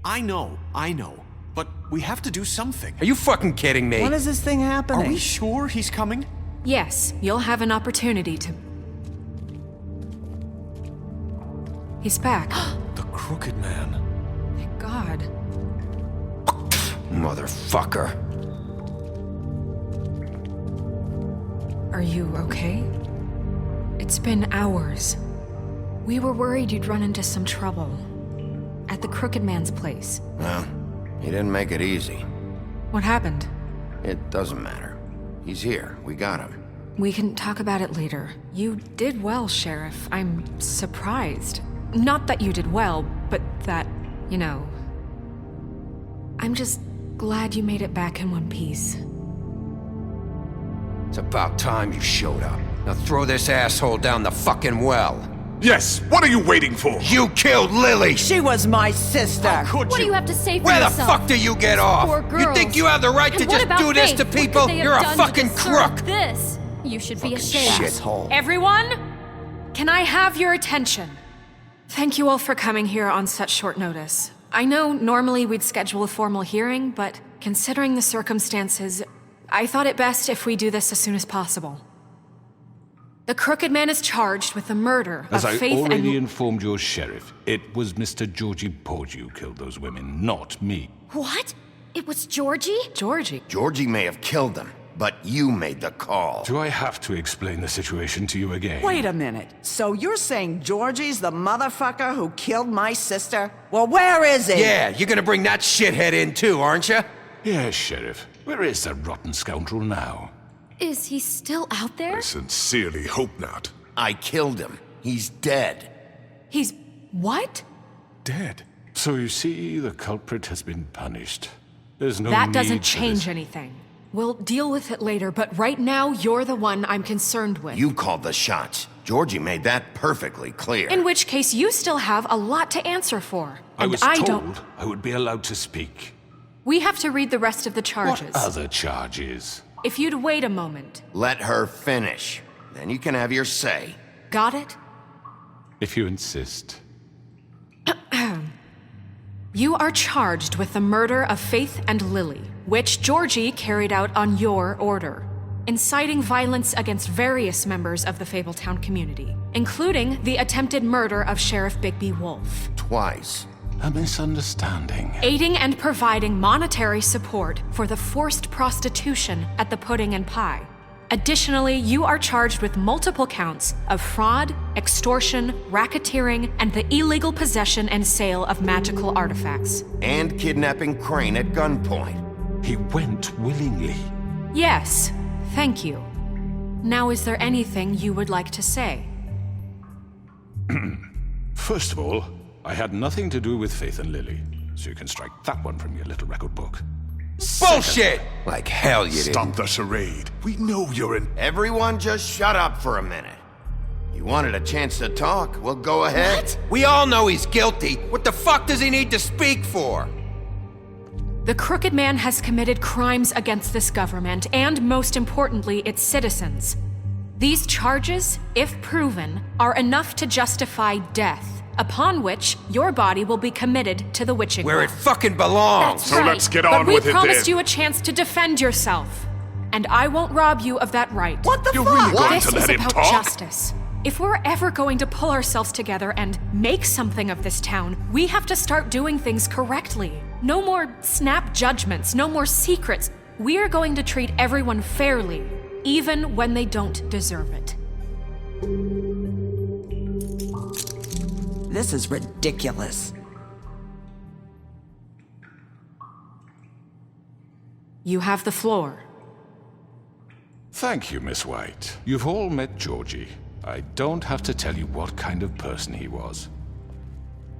I know. But we have to do something. Are you fucking kidding me? When is this thing happening? Are we sure he's coming? Yes, you'll have an opportunity to... He's back. The Crooked Man. Thank God. Motherfucker. Are you okay? It's been hours. We were worried you'd run into some trouble. At the Crooked Man's place. Well, he didn't make it easy. What happened? It doesn't matter. He's here. We got him. We can talk about it later. You did well, Sheriff. I'm surprised. Not that you did well, but that, you know... I'm just glad you made it back in one piece. It's about time you showed up. Now throw this asshole down the fucking well. Yes, what are you waiting for? You killed Lily! She was my sister. How could What do you? you have to say for Where the yourself? fuck do you get off? Poor You girls. think you have the right And to what just about do this Faith? to What could people? they have You're a done to fucking deserve crook! This. You should be ashamed. Shithole. Everyone, can I have your attention? Thank you all for coming here on such short notice. I know normally we'd schedule a formal hearing, but considering the circumstances, I thought it best if we do this as soon as possible. The Crooked Man is charged with the murder As of I Faith already and... informed your sheriff, it was Mr. Georgie Porgy who killed those women, not me. What? It was Georgie? Georgie. Georgie may have killed them, but you made the call. Do I have to explain the situation to you again? Wait a minute. So you're saying Georgie's the motherfucker who killed my sister? Well, where is he? Yeah, you're gonna bring that shithead in too, aren't you? Yes, Sheriff. Where is that rotten scoundrel now? Is he still out there? I sincerely hope not. I killed him. He's dead. He's... what? Dead. So you see, the culprit has been punished. There's no That need doesn't for change this. anything. We'll deal with it later, but right now, you're the one I'm concerned with. You called the shots. Georgie made that perfectly clear. In which case, you still have a lot to answer for. I And was I told don't... I would be allowed to speak. We have to read the rest of the charges. What other charges? If you'd wait a moment. Let her finish. Then you can have your say. Got it? If you insist. You are charged with the murder of Faith and Lily, which Georgie carried out on your order, inciting violence against various members of the Fabletown community, including the attempted murder of Sheriff Bigby Wolf, Twice. A misunderstanding. aiding and providing monetary support for the forced prostitution at the Pudding and Pie. Additionally, you are charged with multiple counts of fraud, extortion, racketeering, and the illegal possession and sale of magical artifacts. And kidnapping Crane at gunpoint. He went willingly. Yes, thank you. Now, is there anything you would like to say? First of all, I had nothing to do with Faith and Lily, so you can strike that one from your little record book. Bullshit! Like hell you Stop didn't. the charade. We know you're in. Everyone just shut up for a minute. You wanted a chance to talk, well go ahead. What? We all know he's guilty. What the fuck does he need to speak for? The Crooked Man has committed crimes against this government and, most importantly, its citizens. These charges, if proven, are enough to justify death, upon which your body will be committed to the witching Where well. it fucking belongs. That's So right. let's get But on we with it promised then. you a chance to defend yourself, and I won't rob you of that right. What the You're fuck? really going This to is let him about talk? justice. If we're ever going to pull ourselves together and make something of this town, we have to start doing things correctly. No more snap judgments, no more secrets. We are going to treat everyone fairly, even when they don't deserve it. This is ridiculous. You have the floor. Thank you, Miss White. You've all met Georgie. I don't have to tell you what kind of person he was.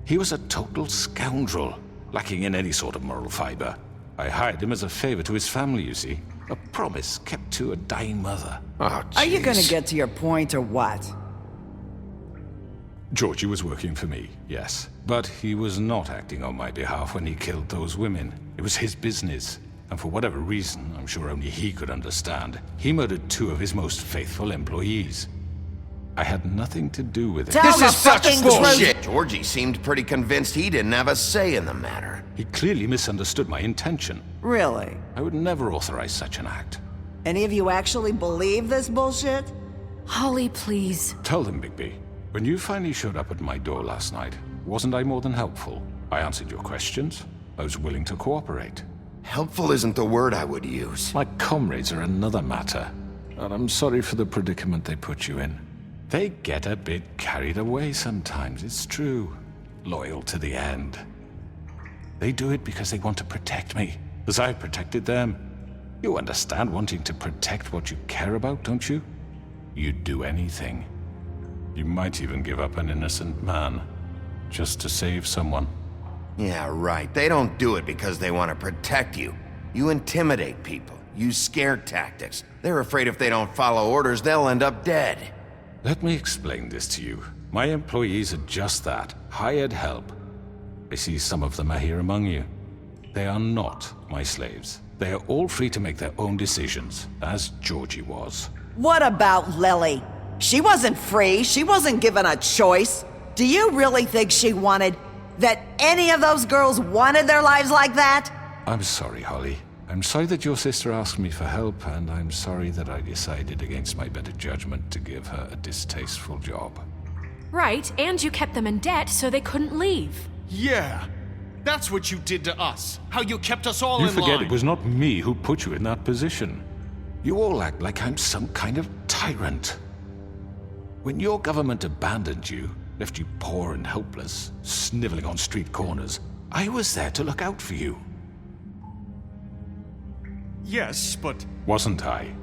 He was a total scoundrel, lacking in any sort of moral fiber. I hired him as a favor to his family, you see. A promise kept to a dying mother. Oh, Are you gonna jeez. get to your point or what? Georgie was working for me, yes. But he was not acting on my behalf when he killed those women. It was his business. And for whatever reason, I'm sure only he could understand, he murdered two of his most faithful employees. I had nothing to do with it. Tell the fucking truth. Bullshit! Georgie seemed pretty convinced he didn't have a say in the matter. He clearly misunderstood my intention. Really? I would never authorize such an act. Any of you actually believe this bullshit? Holly, please. Tell them, Bigby. When you finally showed up at my door last night, wasn't I more than helpful? I answered your questions. I was willing to cooperate. Helpful isn't the word I would use. My comrades are another matter. And I'm sorry for the predicament they put you in. They get a bit carried away sometimes, it's true. Loyal to the end. They do it because they want to protect me, as I protected them. You understand wanting to protect what you care about, don't you? You'd do anything. You might even give up an innocent man, just to save someone. Yeah, right. They don't do it because they want to protect you. You intimidate people, use scare tactics. They're afraid if they don't follow orders, they'll end up dead. Let me explain this to you. My employees are just that, hired help. I see some of them are here among you. They are not my slaves. They are all free to make their own decisions, as Georgie was. What about Lily? She wasn't free. She wasn't given a choice. Do you really think she wanted... that any of those girls wanted their lives like that? I'm sorry, Holly. I'm sorry that your sister asked me for help, and I'm sorry that I decided against my better judgment to give her a distasteful job. Right, and you kept them in debt so they couldn't leave. Yeah. That's what you did to us. How you kept us all You in line. forget it was not me who put you in that position. You all act like I'm some kind of tyrant. When your government abandoned you, left you poor and helpless, sniveling on street corners, I was there to look out for you. Yes, but... Wasn't I?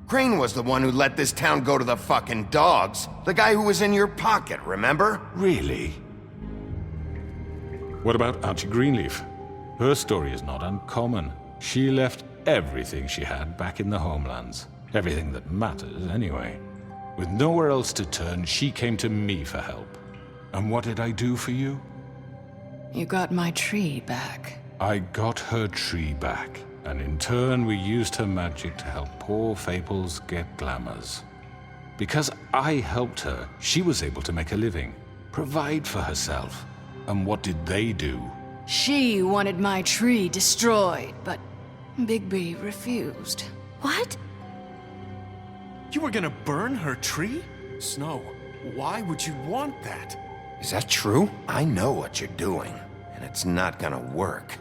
Crane was the one who let this town go to the fucking dogs. The guy who was in your pocket, remember? Really? What about Auntie Greenleaf? Her story is not uncommon. She left everything she had back in the homelands. Everything that matters, anyway. With nowhere else to turn, she came to me for help. And what did I do for you? You got my tree back. I got her tree back, and in turn we used her magic to help poor Fables get glamours. Because I helped her, she was able to make a living, provide for herself. And what did they do? She wanted my tree destroyed, but Bigby refused. What? You were gonna burn her tree? Snow, why would you want that? Is that true? I know what you're doing, and it's not gonna work.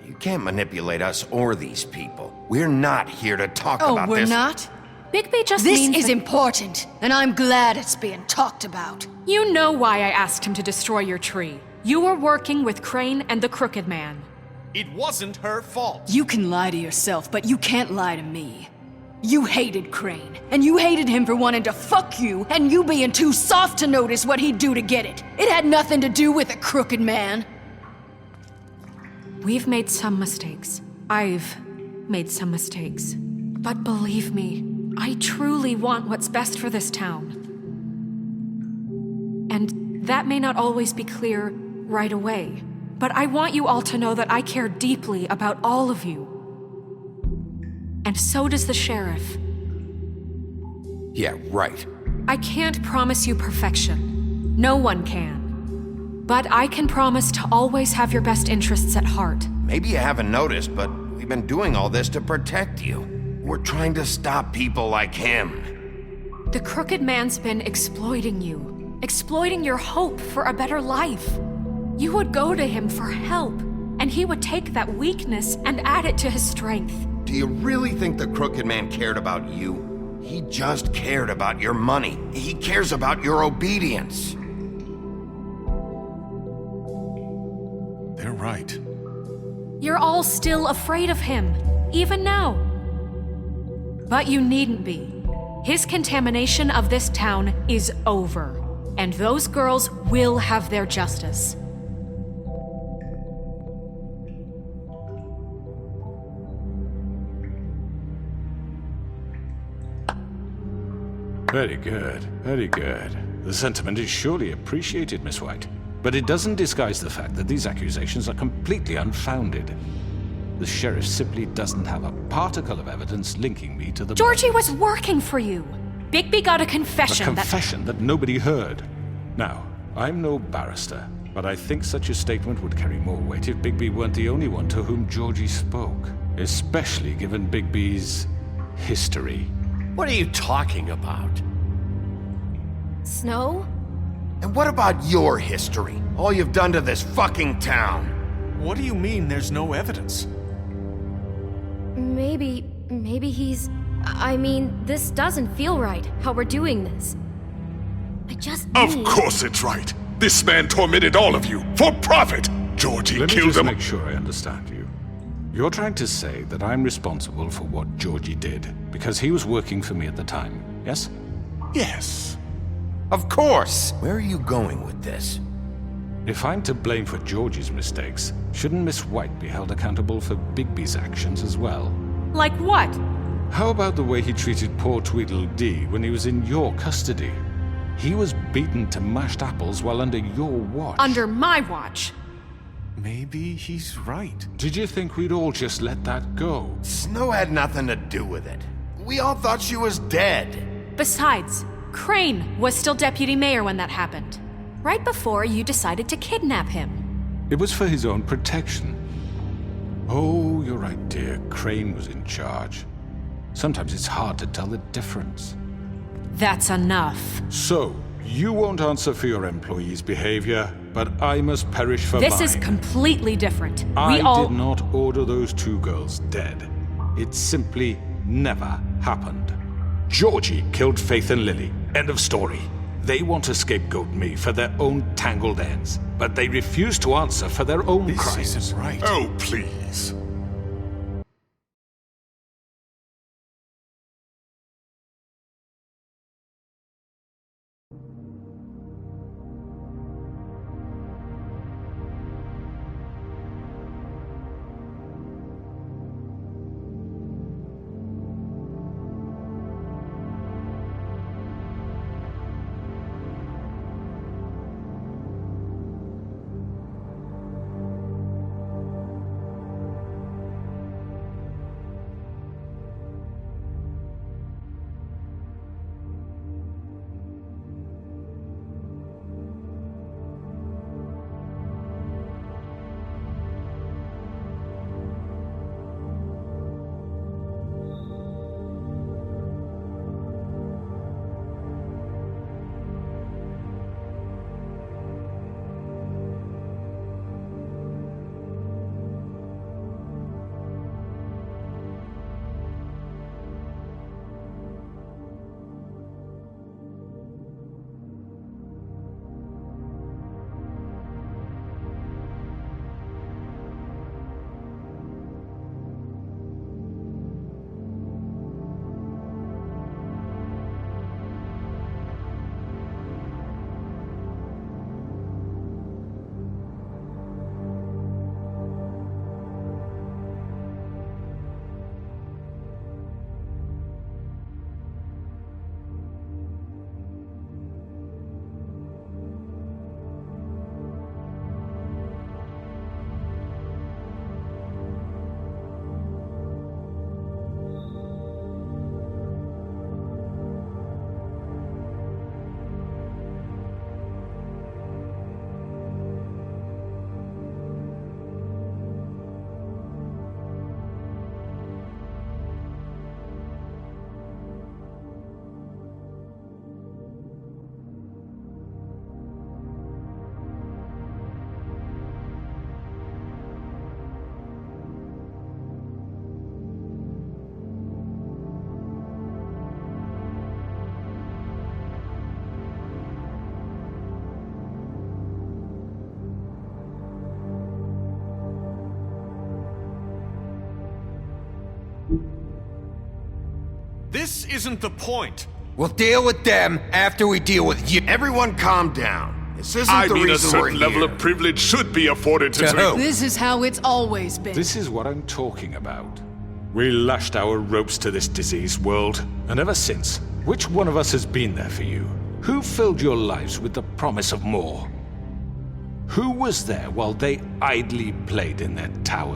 You can't manipulate us or these people. We're not here to talk about Oh, this. we're not? Bigby just This means is that- important, and I'm glad it's being talked about. You know why I asked him to destroy your tree. You were working with Crane and the Crooked Man. It wasn't her fault. You can lie to yourself, but you can't lie to me. You hated Crane, and you hated him for wanting to fuck you, and you being too soft to notice what he'd do to get it. It had nothing to do with a Crooked Man. We've made some mistakes. I've made some mistakes. But believe me, I truly want what's best for this town. And that may not always be clear right away, but I want you all to know that I care deeply about all of you. And so does the sheriff. Yeah, right. I can't promise you perfection. No one can. But I can promise to always have your best interests at heart. Maybe you haven't noticed, but we've been doing all this to protect you. We're trying to stop people like him. The Crooked Man's been exploiting you, exploiting your hope for a better life. You would go to him for help, and he would take that weakness and add it to his strength. Do you really think the Crooked Man cared about you? He just cared about your money. He cares about your obedience. They're right. You're all still afraid of him, even now. But you needn't be. His contamination of this town is over, and those girls will have their justice. Very good, very good. The sentiment is surely appreciated, Miss White. But it doesn't disguise the fact that these accusations are completely unfounded. The sheriff simply doesn't have a particle of evidence linking me to the... Georgie was working for you. Bigby got a A confession confession that nobody heard. Now, I'm no barrister, but I think such a statement would carry more weight if Bigby weren't the only one to whom Georgie spoke. Especially given Bigby's history. What are you talking about? Snow? And what about your history? All you've done to this fucking town? What do you mean there's no evidence? Maybe he's... I mean, this doesn't feel right, how we're doing this. I just Of need... course it's right. This man tormented all of you for profit. Georgie Let me killed just him. make sure I understand you. You're trying to say that I'm responsible for what Georgie did because he was working for me at the time, yes? Yes. Of course! Where are you going with this? If I'm to blame for Georgie's mistakes, shouldn't Miss White be held accountable for Bigby's actions as well? Like what? How about the way he treated poor Tweedledee when he was in your custody? He was beaten to mashed apples while under your watch. Under my watch. Maybe he's right. Did you think we'd all just let that go? Snow had nothing to do with it. We all thought she was dead. Besides, Crane was still deputy mayor when that happened. Right before you decided to kidnap him. It was for his own protection. Oh, you're right, dear. Crane was in charge. Sometimes it's hard to tell the difference. That's enough. So, you won't answer for your employees' behavior, but I must perish for mine. This is completely different. I We all... did not order those two girls dead. It simply never happened. Georgie killed Faith and Lily. End of story. They want to scapegoat me for their own tangled ends, but they refuse to answer for their own This crimes. isn't right. Oh, please. This isn't the point. We'll deal with them after we deal with you. Everyone calm down. This isn't I the mean, a reason we're certain level here. of privilege should be afforded to... To who? This is how it's always been. This is what I'm talking about. We lashed our ropes to this diseased world, and ever since, which one of us has been there for you? Who filled your lives with the promise of more? Who was there while they idly played in their tower?